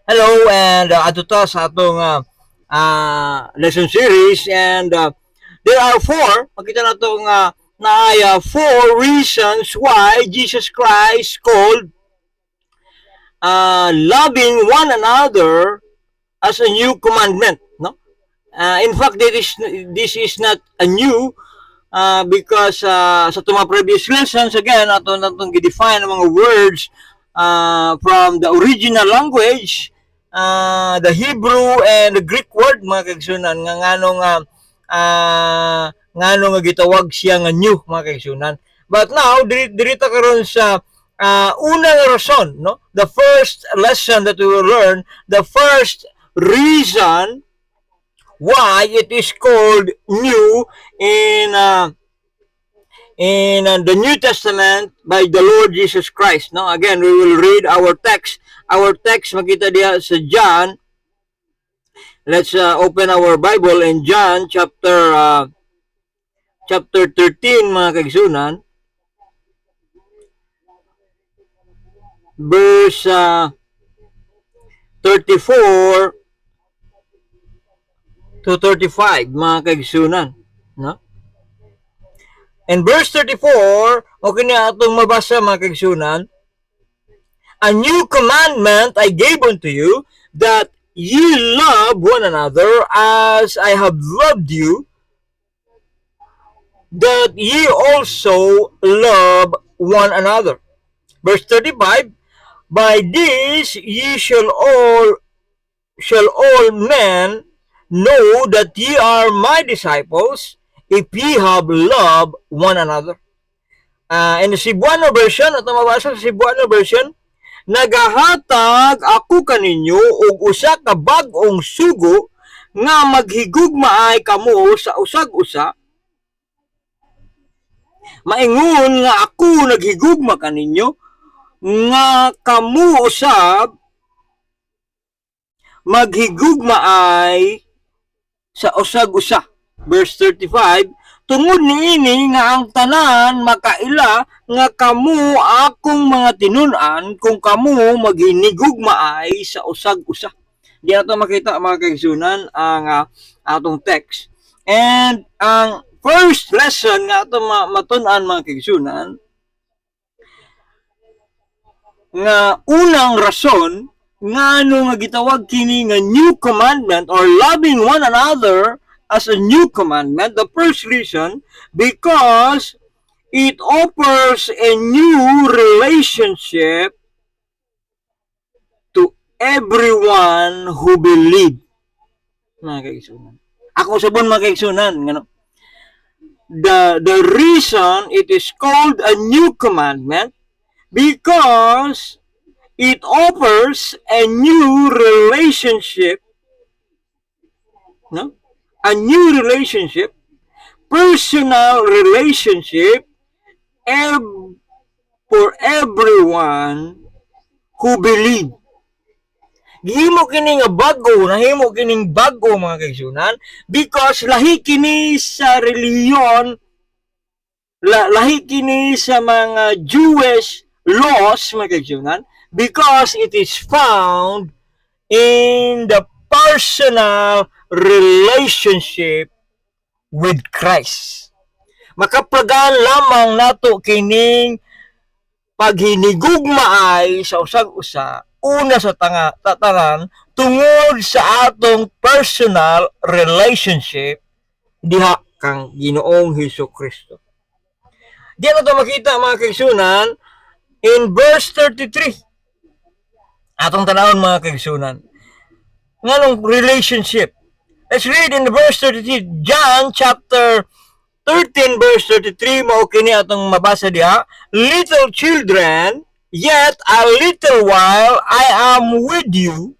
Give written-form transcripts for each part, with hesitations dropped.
Hello, and ato ta sa atong lesson series, and there are four, makita na itong four reasons why Jesus Christ called loving one another as a new commandment, no? In fact, this is not a new, because sa itong mga previous lessons, again, atong gidefine ang mga words from the original language, the Hebrew and the Greek word, mga kaigsunan, nga ngano nga gitawag siya nga new, mga kaigsunan. But now, dirita karon sa unang rason, no? The first lesson that we will learn, the first reason why it is called new in the New Testament by the Lord Jesus Christ. No, again, we will read our text. Our text makita diha sa John. Let's open our Bible in John chapter 13, mga kaigsunan, verse 34 to 35, mga kaigsunan, no? In verse 34, okay na atong mabasa, mga kaigsunan. A new commandment I gave unto you, that ye love one another as I have loved you, that ye also love one another. Verse 35, by this ye shall all men know that ye are my disciples, if ye have love one another. In the Cebuano version, at mabasa sa Cebuano version, nagahatag ako kaninyo og usa ka bag-ong sugo nga maghigugmaay kamo sa usag-usa. Maingon nga ako naghigugma kaninyo nga kamo usab maghigugmaay sa usag-usa. Verse 35, tungod niini nga ang tanan makaila nga kamo akong mga tinun-an kung kamo maghinigugmaay sa usag-usa. Di nato makita, mga kaigsunan, ang atong text. And ang first lesson nga ato matun-an, mga kaigsunan, nga unang rason ngano nga gitawag kini nga new commandment or loving one another as a new commandment. The first reason, because it offers a new relationship to everyone who believe. Mga kaigsunan, ako sabon, mga kaigsunan, ngano, the reason it is called a new commandment, because it offers a new relationship, no? A new relationship, personal relationship, for everyone who believe. Gihimo kini nga bago, nahimo kining bago, mga kaigsunan, because lahi kini sa reliyon, lahi kini sa mga Jewish laws, mga kaigsunan, because it is found in the personal relationship with Christ. Makapragan lamang nato kining paghinigugmaay sa usag-usa, una sa tanan, tungod sa atong personal relationship diha kang Ginoong Hesukristo. Diyan nato makita, mga kaigsunan, in verse 33. Atong tanawon, mga kaigsunan, nganong relationship. Let's read in the verse 33, John chapter 13 verse 33, mao kini atong mabasa diha. Little children, yet a little while I am with you.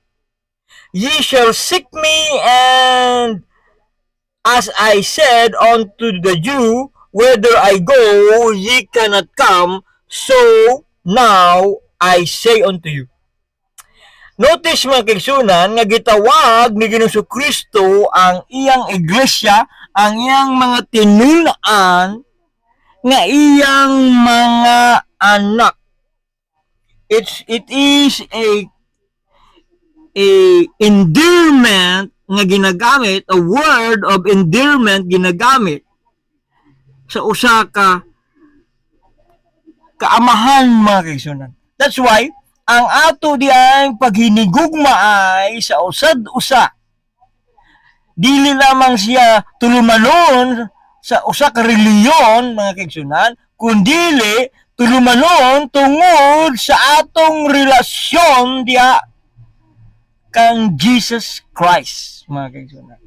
Ye shall seek me, and as I said unto the Jew, whither I go, ye cannot come, so now I say unto you. Notice, mga kaigsunan, nga gitawag ni Ginoong Kristo ang iyang iglesia, ang iyang mga tinulaan, nga iyang mga anak. It is endearment nga ginagamit, a word of endearment ginagamit sa usa ka kaamahan, mga kaigsunan. That's why ang ato diang paghinigugma ay sa usad-usa. Dili lamang siya tulumanon sa usa ka reliyon, mga kaigsunan, kundili tulumanon tungod sa atong relasyon diha kang Jesus Christ, mga kaigsunan.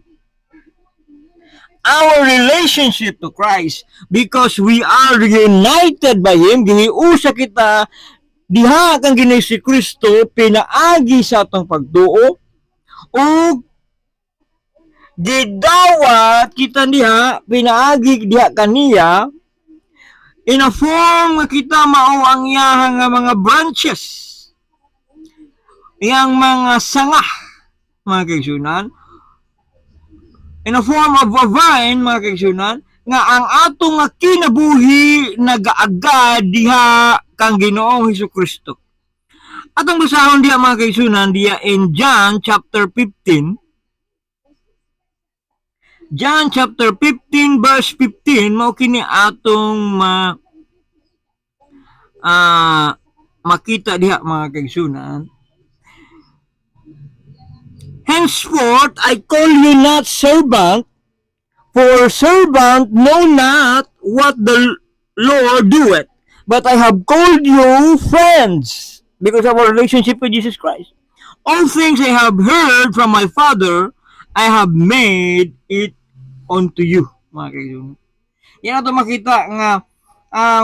Our relationship to Christ, because we are united by Him, giniusa kita diha kang Ginoong si Kristo, pinaagi sa atong pagtuo, o gidawat kita diha, pinaagi diha kaniya, in a form nga kita mao ang iyahang mga branches, iyang mga sanga, mga kaigsunan, in a form of a vine, mga kaigsunan, nga ang atong kinabuhi nagaagad diha kang Ginoong Hesukristo. Atong basahon diha, mga kaigsunan, diha in John chapter 15. John chapter 15 verse 15, mao kini atong makita diha, mga kaigsunan. Henceforth I call you not servant, for servant know not what the Lord doeth, but I have called you friends, because of our relationship with Jesus Christ. All things I have heard from my Father, I have made it unto you, mga kaigsunan. Yan ato makita nga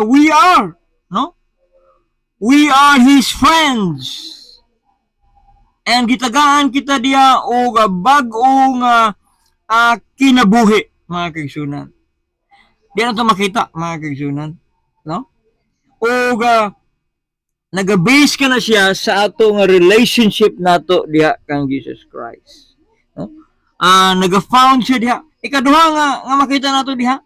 we are, no? We are His friends. And gitagaan kita diya o bag-ong kinabuhi, mga kaigsunan. Diyan ito makita, mga kaigsunan. No? O nag-base ka na siya sa atong relationship nato diya kang Jesus Christ. No? Nag-found siya diya. Ikaduha nga makita nato diha.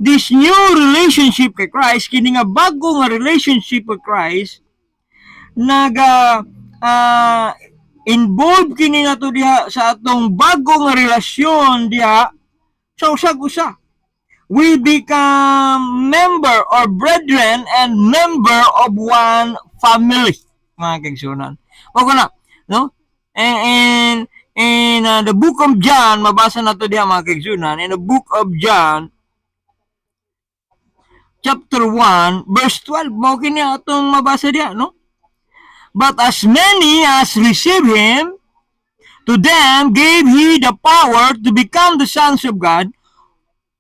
This new relationship kay Christ, kini nga bago nga relationship with Christ, involved kini nato diha sa atong bagong relasyon diha sa usag-usa. We become member or brethren and member of one family, mga kaigsunan. Wag na, no? And in the book of John, mabasa nato diha, mga kaigsunan, in the book of John chapter 1 verse 12, mao kini atong mabasa diha, no? But as many as receive Him, to them gave He the power to become the sons of God,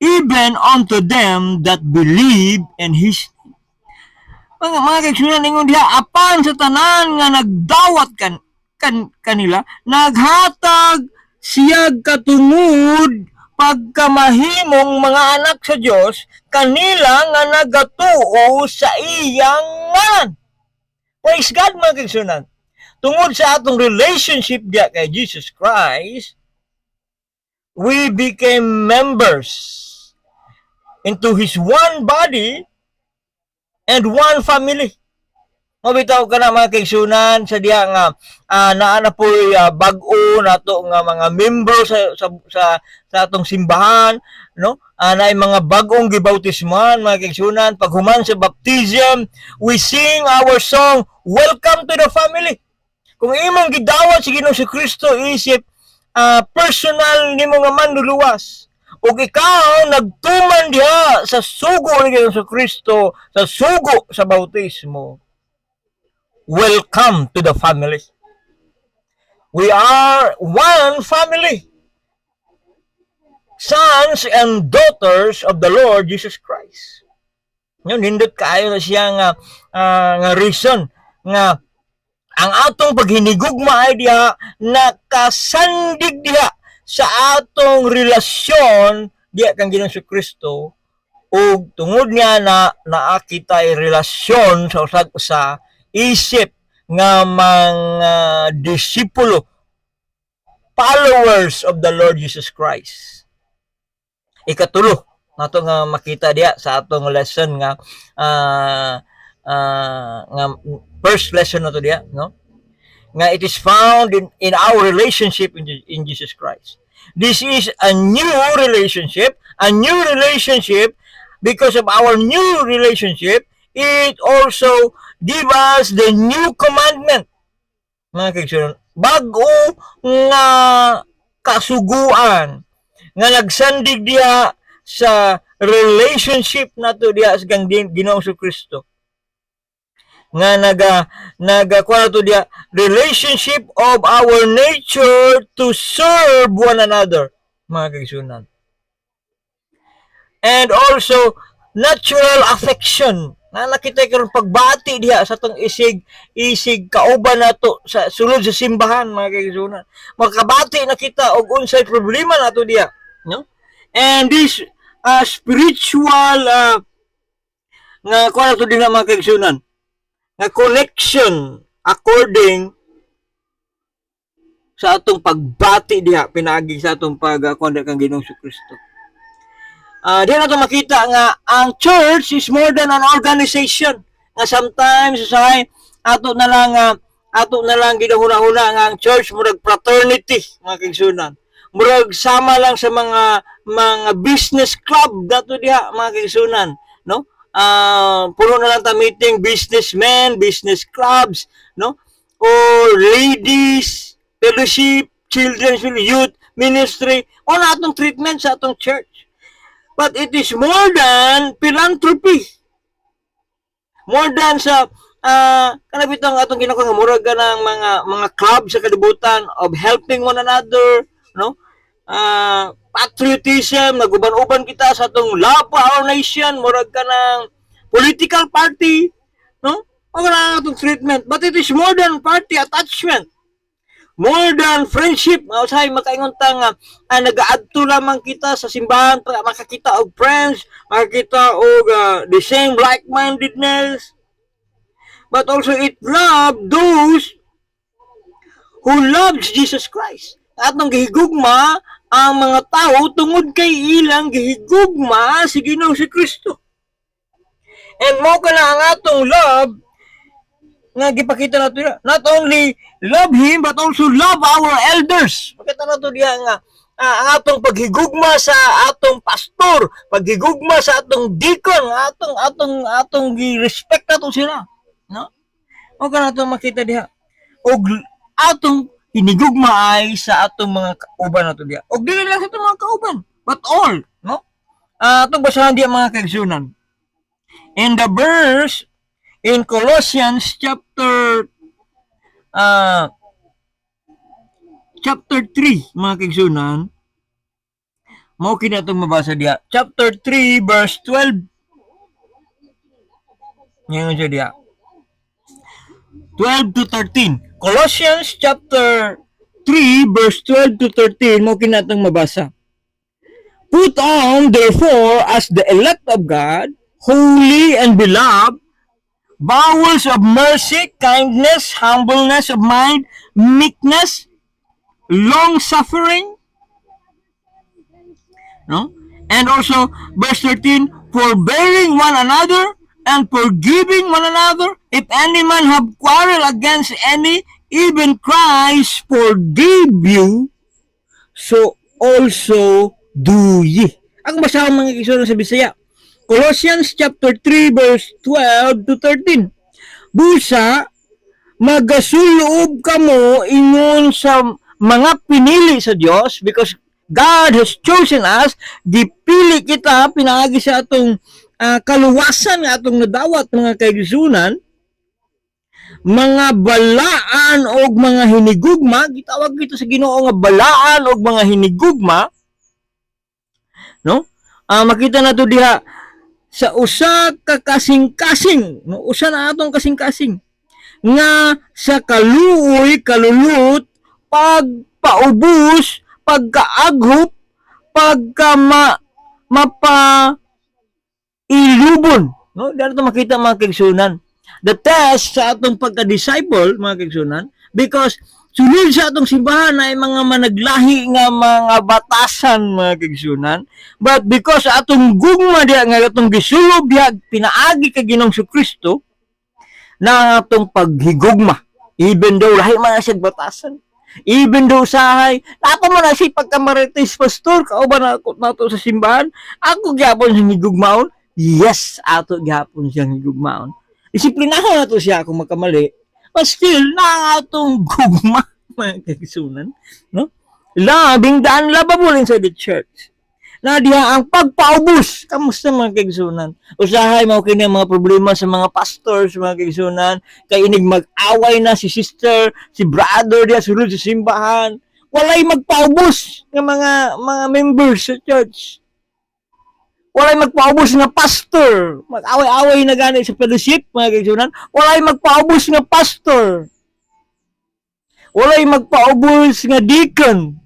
even unto them that believe in His name. Mga kaigsunan, ingon diha, apan sa tanan nga nagdawat kanila, naghatag siyag katungod pagkamahimong mga anak sa Dios, kanila nga nagatuo sa iyang ngalan. Praise God, mga kaigsunan. Tungod sa atong relationship diya kay Jesus Christ, we became members into His one body and one family. Mabitaw ka na, mga kaigsunan, sa diya nga naana po'y bag-o nato nga mga membro sa atong simbahan, no? Na mga bagong gibautismuhan, mga kaigsunan, paghuman sa baptism, we sing our song, Welcome to the Family. Kung imong gidawat si Ginoong Kristo isip personal nimo nga manluluwas, ug ikaw nagtuman diha sa sugo ni Ginoong Kristo, sa sugo sa bautismo, welcome to the family. We are one family, sons and daughters of the Lord Jesus Christ. Yun, hindot kaayo na siya nga reason nga ang atong paghinigugma ay diha nakasandig diha sa atong relasyon diha kang Ginoong Kristo, ug tungod niya na naakita ay relasyon sa usag-usa isip nga mga disipulo, followers of the Lord Jesus Christ. Ikatulo nato nga makita diha sa atong lesson nga first lesson nato diha, no? nga it is found in our relationship in Jesus Christ. This is a new relationship, because of our new relationship, it also give us the new commandment. Mga kaibigan, bago nga kasuguan nga nagsandig diha sa relationship nato diha sa Ginoong Kristo, nga kuha to diha relationship of our nature to serve one another, mga kaigsunan. And also natural affection na nakita karon pagbati diha sa tong isig kauban nato sa sulod sa simbahan, mga kaigsunan. Makabati na kita og unsay problema nato diha, no? And this spiritual nga kuha to diha, mga kaigsunan, nga connection according sa atong pagbati diha pinagi sa atong pagkuha kang Ginoong Kristo. Diyan nato makita nga ang church is more than an organization. Nga sometimes usahay ato na lang ginahuna-huna nga ang church murag fraternity, mga kaigsunan. Murag sama lang sa mga business club dato diha, mga kaigsunan, no? Puno na lang ta meeting businessmen, business clubs, no? Or ladies fellowship, children's youth ministry, o na atong treatment sa atong church. But it is more than philanthropy. More than sa kanabitang atong ginako murag ng mga club sa kalibutan of helping one another, no? Patriotism, naguban-uban kita sa atong love for our nation, murag ka ng political party, no? O na atong treatment. But it is more than party attachment. More than friendship. Usahay makaingon ta nga nagaadto lamang kita sa simbahan para makakita og friends, makakita og the same like-mindedness. But also it love those who loves Jesus Christ. Atong gihigugma ang mga tao tungod kay ilang gihigugma si Ginoong si Kristo. And mo kana ang atong love nga gipakita nato not only love him but also love our elders. Makita nato diha nga atong paghigugma sa atong pastor, paghigugma sa atong deacon, atong gi-respect nato sila, no? O kana nato makita diha og atong hinigugma ay sa atong mga kauban nato diha. Og dili lang sa atong mga kauban, but all, no? Atong basahan diha, mga kaigsunan. In the verse in Colossians chapter 3, mga kaigsunan, mao kini atong mabasa diha. Chapter 3 verse 12. Ngayon siya diha. 12 to 13. Colossians chapter 3 verse 12 to 13, mao kini atong mabasa. Put on therefore as the elect of God, holy and beloved, bowels of mercy, kindness, humbleness of mind, meekness, long-suffering, no? And also, verse 13, forbearing one another and forgiving one another, if any man have quarrel against any, even Christ forgave you, so also do ye. Ang basahan, mga kaigsunan, sa Bisaya. Colossians chapter 3 verse 12 to 13. Busa magasuloob kamo ingon sa mga pinili sa Dios, because God has chosen us, gipili kita pinaagi sa atong kaluwasan nga atong nadawat, mga kaigsunan, mga balaan og mga hinigugma, gitawag kita sa Ginoo nga balaan og mga hinigugma, no? Makita nato diha sa usa ka kasing-kasing, no? Usa na atong kasing-kasing nga sa kaluoy, kalulot, pagpaubos, pagkaaghop, ilubon, no? Dito makita, mga kaigsunan, the test sa atong pagka-disciple, mga kaigsunan, because sunod sa atong simbahan ay mga managlahi nga mga batasan, mga kaigsunan, but because atong gugma diha nga atong gisulob diha pinaagi kay Ginoong Kristo na atong paghigugma, Even though lahi man na siya batasan. Even though sahay, napo man na si pagkamarites pastor, kauban ako nato sa simbahan, ako gyapon siyang higugmaon. Yes, ato gyapon siyang higugmaon. Disiplinahan na to siya kung magkamali. But still, na atong gugma, mga kaigsunan. No? Labing daan lababulin sa the church. Na diha ang pagpaubos. Kamusta mga kaigsunan? Usahay mo kini mga problema sa mga pastors, mga kaigsunan. Kay inig mag-away na si sister, si brother diha sulod sa simbahan. Walay magpaubos ng mga members sa church. Walay magpaubos nga pastor. Mag-away-away na gani sa fellowship, mga kaigsunan. Walay magpaubos nga pastor. Walay magpaubos nga deacon.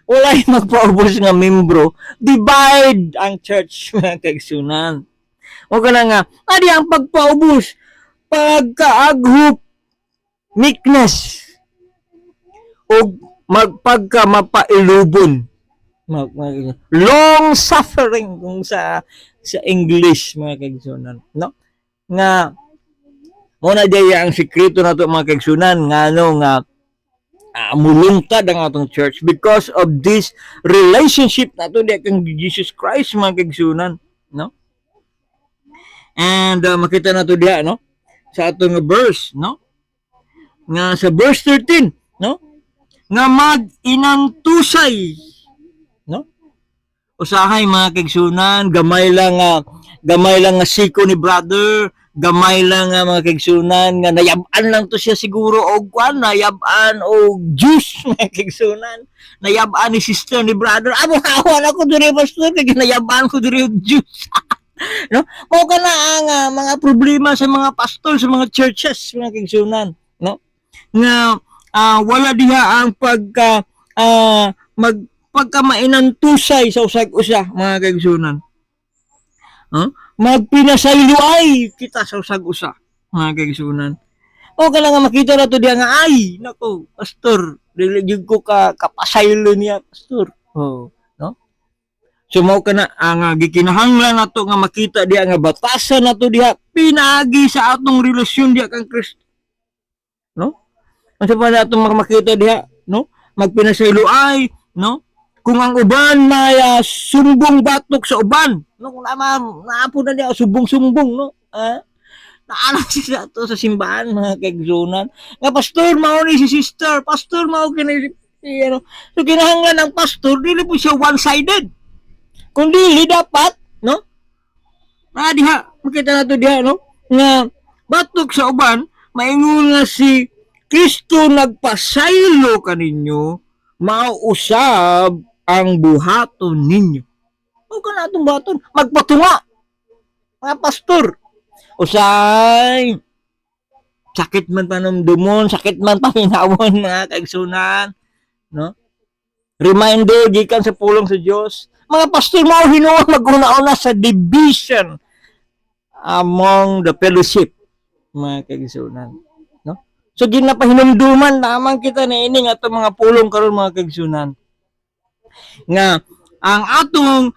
Walay magpaubos nga membro. Divide ang church, mga kaigsunan. O ka na nga, adi ang pagpaubos, pagkaaghop, meekness, o magpagka mapailubon. Long suffering kung sa English, mga kaigsunan. No? Nga, muna daya ang sikreto na to, mga kaigsunan, nga no, nga, mulungtad ang atong church because of this relationship nato di kang Jesus Christ, mga kaigsunan, no? And makita nato diha, no, sa atong verse, no, nga sa verse 13, no, nga mag-inantusay, no, usahay mga kaigsunan, gamay lang nga siko ni brother, gamay lang nga mga kaigsunan, nga nayab-an lang to siya siguro og kwan, nayab-an og juice, mga kaigsunan, nayab-an ni sister ni brother, amo hawan ako diri pastor, kay nayab-an ko diri og juice. No, mao kana ang mga problema sa mga pastor sa mga churches, mga kaigsunan, no, nga wala diha ang pagka mainantusay sa usag-usa, mga kaigsunan. Magpinasayloay kita sa usag-usa, mga kaigsunan. O ka nga makita na to diya nga, ay, nako, pastor, dili ko kapasaylo niya, pastor. Oh, no? So mao ka na ang gikinahanglan nato nga makita diya nga batasan nato diha pinagi sa atong relasyon diha kang Kristo. No? Unsa pa nato makita diha, no? Magpinasayloay, no? Kung ang uban may sumbong batok sa uban, no, kung naapo na niya sumbong-sumbong, no, naana siya to sa simbahan, mga kaigsunan, nga pastor mao ni si sister, pastor mao kini ano, so kinahanglan ng pastor dili po siya one-sided, kung dili dapat, no, diha makita nato diha, no, nga batok sa uban maingon nga si Kristo nagpasaylo kaninyo, mauusab ang buhaton ninyo. O ka na itong buhaton, magpatunga, mga pastor. Usay, sakit man panumdumon, sakit man paminawon, mga kaigsunan, no? Reminder, gikan sa pulong sa Diyos. Mga pastor mo, hinuwa mag-una-una sa division among the fellowship, mga kaigsunan, no? So, ginapahinumduman lamang kita na ining ato mga pulong karon, mga kaigsunan, nga ang atong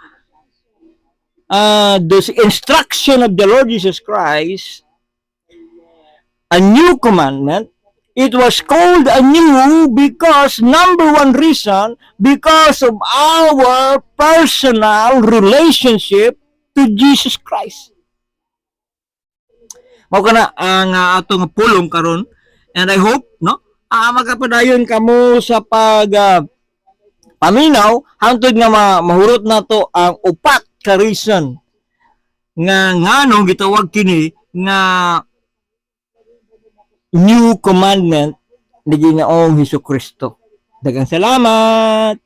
the instruction of the Lord Jesus Christ, a new commandment, it was called a new because number one reason, because of our personal relationship to Jesus Christ. Mao kana ang atong pulong karon, and I hope, no, magapadayon kamo sa paminaw hangtod nga mahurot nato ang upat ka reason nga nganong gitawag kini nga new commandment ni Ginoong Hesukristo. Daghang salamat.